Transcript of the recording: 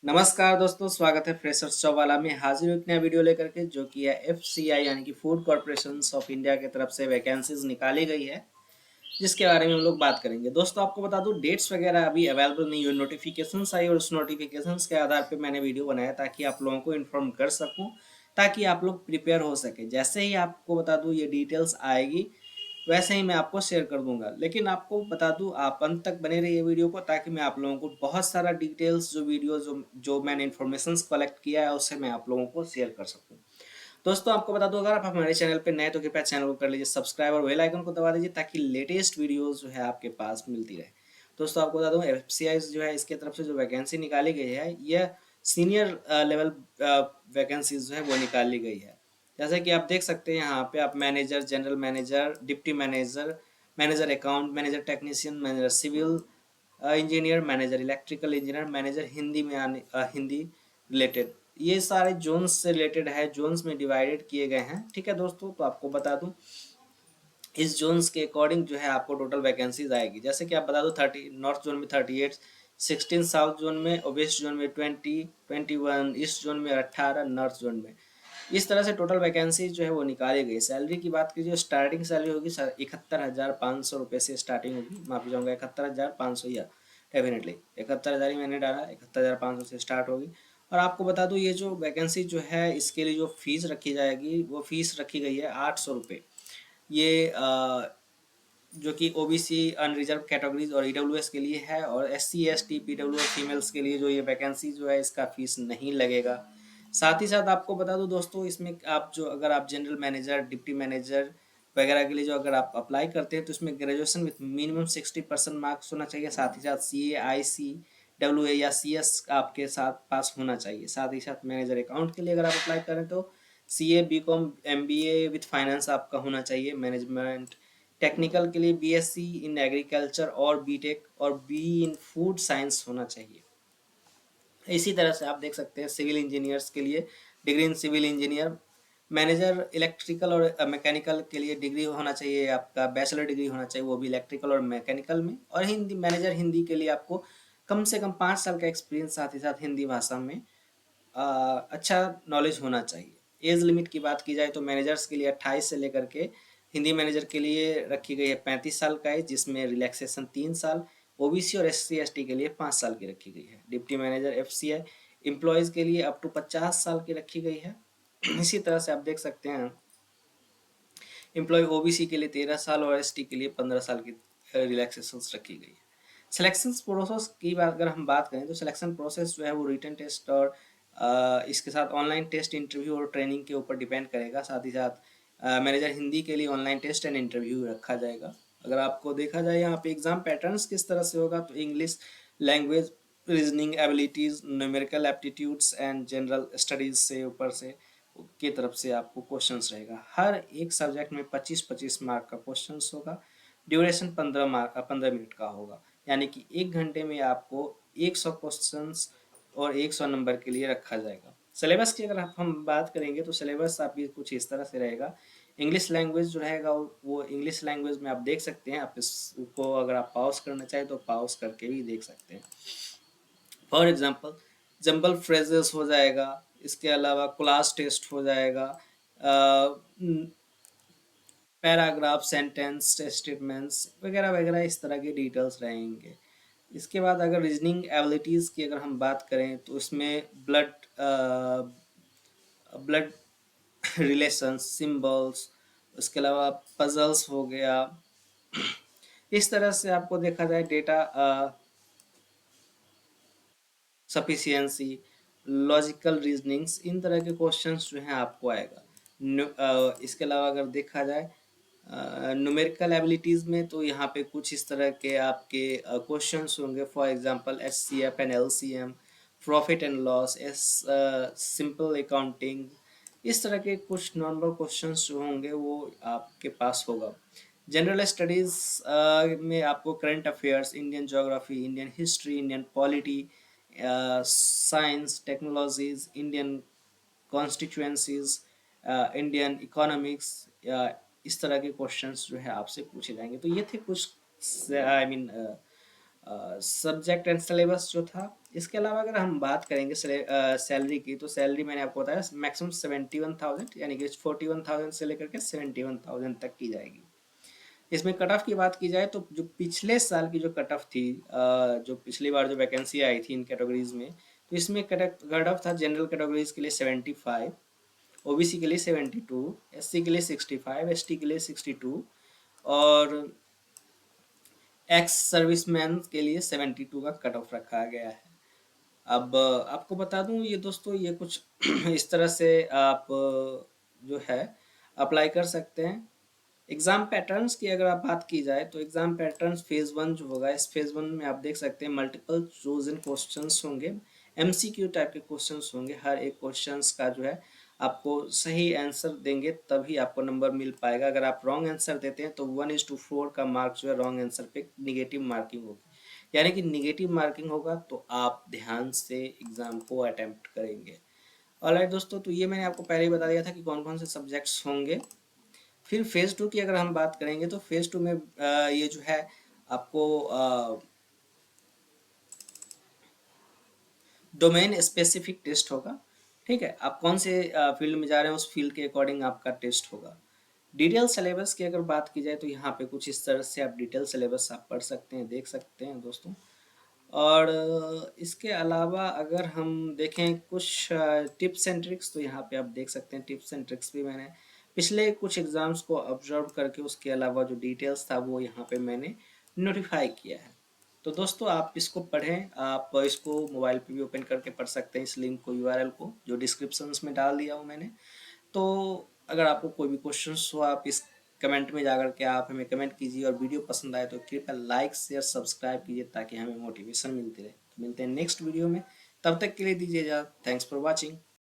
नमस्कार दोस्तों, स्वागत है फ्रेशर्स जॉब वाला में। हाजिर हूं एक नया वीडियो लेकर के, जो कि है एफसीआई यानी कि फूड कॉर्पोरेशन ऑफ इंडिया की तरफ से वैकेंसीज निकाली गई है, जिसके बारे में हम लोग बात करेंगे। दोस्तों, आपको बता दूं, डेट्स वगैरह अभी अवेलेबल नहीं हुई, नोटिफिकेशंस आई और उस नोटिफिकेशंस के आधार पे मैंने वीडियो बनाया ताकि आप लोगों को इन्फॉर्म कर सकूं, ताकि आप लोग प्रिपेयर हो सके। जैसे ही आपको बता दूं ये डिटेल्स आएगी, वैसे ही मैं आपको शेयर कर दूंगा। लेकिन आपको बता दूं, आप अंत तक बने रहिए वीडियो को, ताकि मैं आप लोगों को बहुत सारा डिटेल्स, जो वीडियो जो मैंने इन्फॉर्मेशन कलेक्ट किया है, उससे मैं आप लोगों को शेयर कर सकूं। दोस्तों, आपको बता दूं, अगर आप हमारे चैनल पे नए तो कृपया चैनल को कर लीजिए सब्सक्राइब और बेल आइकन को दबा दीजिए, ताकि लेटेस्ट वीडियोस जो है आपके पास मिलती रहे। दोस्तों, आपको बता दूं, एफसीआई जो है इसके तरफ से जो वैकेंसी निकाली गई है, यह सीनियर लेवल वैकेंसीज जो है वो निकाली गई है। जैसे कि आप देख सकते हैं, यहाँ पे आप manager, general manager, deputy manager, manager account, manager technician, manager civil engineer, manager electrical engineer, manager Hindi में हिंदी रिलेटेड, ये सारे जोन्स से रिलेटेड है, जोन्स में डिवाइडेड किए गए हैं। ठीक है दोस्तों, तो आपको बता दूं, इस जोन्स के अकॉर्डिंग जो है आपको टोटल वैकेंसीज आएगी। जैसे कि आप बता दो, 30 नॉर्थ जोन में 38, 16 साउथ जोन में और वेस्ट जोन में 20, 21 ईस्ट जोन में 18, नॉर्थ जोन में। इस तरह से टोटल वैकेंसी जो है वो निकाली गई। सैलरी की बात कीजिए, स्टार्टिंग सैलरी होगी सर 71,500 रुपये से स्टार्टिंग होगी। माफी चाहूँगा, 71,500, या डेफिनेटली 71,000 ही मैंने डाला, 71,500 से स्टार्ट होगी। और आपको बता दूं, ये जो वैकेंसी जो है, इसके लिए जो फीस रखी जाएगी, वो फीस रखी गई है 800 रुपये। ये जो कि ओबीसी, अनरिजर्व कैटेगरीज और ईडब्ल्यूएस के लिए है, और एससी एसटी पीडब्ल्यूएस फीमेल्स के लिए जो ये वैकेंसी जो है, इसका फीस नहीं लगेगा। साथ ही साथ आपको बता दूं दोस्तों, इसमें आप जो, अगर आप जनरल मैनेजर, डिप्टी मैनेजर वगैरह के लिए जो अगर आप अप्लाई करते हैं, तो इसमें ग्रेजुएशन विथ मिनिमम 60% मार्क्स होना चाहिए। साथ ही साथ CA IC डब्ल्यू या CS आपके साथ पास होना चाहिए। साथ ही साथ मैनेजर अकाउंट के लिए अगर आप अप्लाई करें, तो CA BCom MBA with finance आपका होना चाहिए। मैनेजमेंट टेक्निकल के लिए BSc इन एग्रीकल्चर और बीटेक और बी इन फूड साइंस होना चाहिए। इसी तरह से आप देख सकते हैं, सिविल इंजीनियर्स के लिए degree in civil engineer, manager electrical और मैकेनिकल के लिए डिग्री होना चाहिए, आपका बैचलर डिग्री होना चाहिए, वो भी इलेक्ट्रिकल और मैकेनिकल में। और हिंदी, मैनेजर हिंदी के लिए आपको कम से कम 5 साल का एक्सपीरियंस, साथ ही साथ हिंदी भाषा में अच्छा नॉलेज होना चाहिए। एज लिमिट की बात की जाए, तो मैनेजर्स के लिए 28 से लेकर के, हिंदी मैनेजर के लिए रखी गई है 35 साल का एज, जिसमें रिलैक्सेशन 3 साल। ओबीसी और SC ST के लिए 5 साल की रखी गई है। डिप्टी मैनेजर FCI एम्प्लॉयज के लिए अप टू 50 साल की रखी गई है। इसी तरह से आप देख सकते हैं, एम्प्लॉय OBC के लिए 13 साल और ST के लिए 15 साल की रिलैक्सेशन रखी गई है। सिलेक्शन प्रोसेस की बात अगर हम बात करें, तो सिलेक्शन प्रोसेस जो है वो रिटन टेस्ट और इसके साथ ऑनलाइन टेस्ट, इंटरव्यू और ट्रेनिंग के ऊपर डिपेंड करेगा। साथ ही साथ मैनेजर हिंदी के लिए ऑनलाइन टेस्ट एंड इंटरव्यू रखा जाएगा। अगर आपको देखा जाए यहाँ पे एग्जाम पैटर्न्स किस तरह से होगा, तो English language, reasoning abilities, numerical aptitudes and general studies से ऊपर से की तरफ से आपको क्वेश्चंस रहेगा। हर एक सब्जेक्ट में 25-25 मार्क का क्वेश्चंस होगा। ड्यूरेशन 15 मिनट का होगा, यानी कि 1 घंटे में आपको 100 क्वेश्चंस और 100 नंबर के लिए रखा जाएगा। सिलेबस की अगर हम बात करेंगे, तो सिलेबस आपकी कुछ इस तरह से रहेगा। इंग्लिश लैंग्वेज जो रहेगा, वो इंग्लिश लैंग्वेज में आप देख सकते हैं। आप इसको अगर आप पॉज करना चाहें, तो पॉज करके भी देख सकते हैं। फॉर एग्जाम्पल, जंबल फ्रेजेस हो जाएगा, इसके अलावा क्लास टेस्ट हो जाएगा, पैराग्राफ, सेंटेंस, स्टेटमेंट्स वगैरह वगैरह, इस तरह के डिटेल्स रहेंगे। इसके बाद अगर रीजनिंग एबिलिटीज़ की अगर हम बात करें, तो इसमें ब्लड रिलेशंस, सिंबल्स, उसके अलावा पजल्स हो गया। इस तरह से आपको देखा जाए, डेटा सफिशियंसी, लॉजिकल रीजनिंग्स, इन तरह के क्वेश्चंस जो हैं आपको आएगा। इसके अलावा अगर देखा जाए न्यूमेरिकल एबिलिटीज़ में, तो यहाँ पे कुछ इस तरह के आपके क्वेश्चंस होंगे। For example HCF and LCM, profit and loss, simple accounting, इस तरह के कुछ नॉर्मल क्वेश्चंस जो होंगे वो आपके पास होगा। जनरल स्टडीज़ में आपको current affairs, Indian geography, Indian history, Indian polity, science, technologies, Indian constituencies, Indian economics, इस तरह के क्वेश्चंस जो है आपसे पूछे जाएंगे। तो ये थे कुछ, I mean subject and syllabus जो था। इसके अलावा अगर हम बात करेंगे सैलरी की, तो सैलरी मैंने आपको बताया मैक्सिमम 71,000 यानी कि 41,000 से लेकर के 71,000 तक की जाएगी। इसमें कट ऑफ की बात की जाए तो जो पिछले साल की जो कट ऑफ थी, जो पिछली बार जो वैकेंसी आई थी इन कैटेगरीज में, तो इसमें कट ऑफ था जनरल कैटेगरीज के लिए 75, ओबीसी के लिए 72, एससी के लिए 65, एसटी के लिए 62 और एक्स सर्विसमैन के लिए 72 का कट ऑफ रखा गया है। अब आपको बता दूं ये दोस्तों, ये कुछ इस तरह से आप जो है अप्लाई कर सकते हैं। एग्जाम पैटर्न्स की अगर आप बात की जाए तो एग्जाम पैटर्न्स फेज 1 जो होगा, इस फेज 1 में आप देख सकते हैं मल्टीपल चोजन क्वेश्चंस होंगे, एमसीक्यू टाइप के क्वेश्चंस होंगे। हर एक क्वेश्चंस का जो है आपको सही आंसर देंगे तभी आपको नंबर मिल पाएगा। अगर आप रॉन्ग आंसर देते हैं तो 1:4 का मार्क जो है रॉन्ग आंसर पे निगेटिव मार्किंग होगी, यानी कि निगेटिव मार्किंग होगा तो आप ध्यान से एग्जाम को अटेम्प्ट करेंगे। ऑलराइट दोस्तों, तो ये मैंने आपको पहले ही बता दिया था कि कौन कौन से सब्जेक्ट्स होंगे। फिर फेज 2 की अगर हम बात करेंगे तो फेज 2 में ये जो है आपको डोमेन स्पेसिफिक टेस्ट होगा। ठीक है, आप कौन से फील्ड में जा रहे हैं उस फील्ड के अकॉर्डिंग आपका टेस्ट होगा। डिटेल सिलेबस की अगर बात की जाए तो यहाँ पे कुछ इस तरह से आप डिटेल सिलेबस आप पढ़ सकते हैं, देख सकते हैं दोस्तों। और इसके अलावा अगर हम देखें कुछ टिप्स एंड ट्रिक्स, तो यहाँ पे आप देख सकते हैं टिप्स एंड ट्रिक्स भी मैंने पिछले कुछ एग्जाम्स को ऑब्जर्व करके उसके अलावा जो डिटेल्स था वो यहाँ पे मैंने नोटिफाई किया है। तो दोस्तों आप इसको पढ़ें, आप इसको मोबाइल पे भी ओपन करके पढ़ सकते हैं इस लिंक को, यूआरएल को जो डिस्क्रिप्शन में डाल दिया हूँ मैंने। तो अगर आपको कोई भी क्वेश्चंस हो आप इस कमेंट में जाकर के आप हमें कमेंट कीजिए, और वीडियो पसंद आए तो कृपया लाइक शेयर सब्सक्राइब कीजिए ताकि हमें मोटिवेशन मिलती रहे। तो मिलते हैं नेक्स्ट वीडियो में, तब तक के लिए दीजिए इजाज़त। Thanks for watching.